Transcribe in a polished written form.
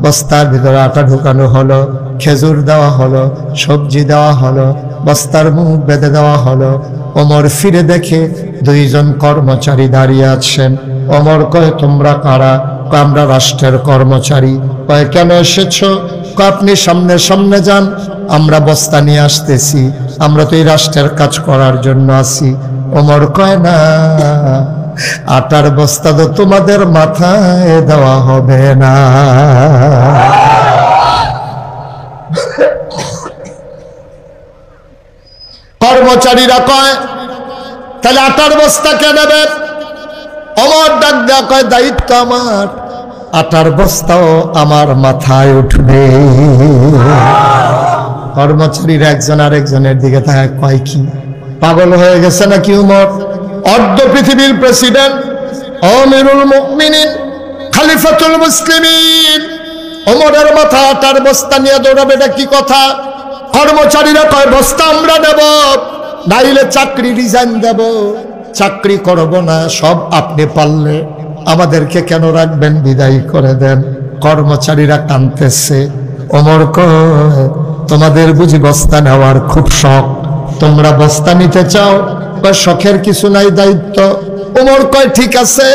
বস্তার ভিতরে আটা ঢুকানো হলো, খেজুর দেওয়া হলো, সবজি দেওয়া হলো, বস্তার মুখ বেঁধে দেওয়া হলো। ওমর ফিরে দেখে দুইজন কর্মচারী দাঁড়িয়ে আছেন। ওমর কয়, তোমরা কারা? আমরা রাষ্ট্রের কর্মচারী। কয়, কেন এসেছো? আপনি সামনে সামনে যান, আমরা বস্তা নিয়ে আসতেছি, আমরা তো এই রাষ্ট্রের কাজ করার জন্য আছি। ওমর কয়, না, আটার বস্তা তো তোমাদের মাথায় দেওয়া হবে না। কর্মচারীরা কয়, তাহলে আটার বস্তা কে নেবে? ওমর ডাক দেয়া কয়, দায়িত্ব আমার, আটার বস্তাও আমার মাথায় উঠবে। কর্মচারীরা একজন আরেকজনের দিকে তাকায়, কয় কি পাগল হয়ে গেছে নাকি উমর? অর্ধ পৃথিবীর প্রেসিডেন্ট, আমিরুল মুমিনিন, খলিফাতুল মুসলিমিন, ওমরের মাথা আটার বস্তা নিয়ে দৌড়াবে, এটা কি কথা? কর্মচারীরা কয়, বস্তা আমরা নেব, নাইলে চাকরি রিজাইন দেব, চাকরি করব না, সব আপনি পারলে আমাদেরকে কেন রাখবেন, বিদায় করে দেন। কর্মচারীরা কাঁদতেছে। ওমর কয়, তোমাদের বুঝি বস্তা নেওয়ার খুব শখ, তোমরা বস্তা নিতে চাও? কয়, শখের কিছু নাই, দায়িত্ব। ওমর কয়, ঠিক আছে।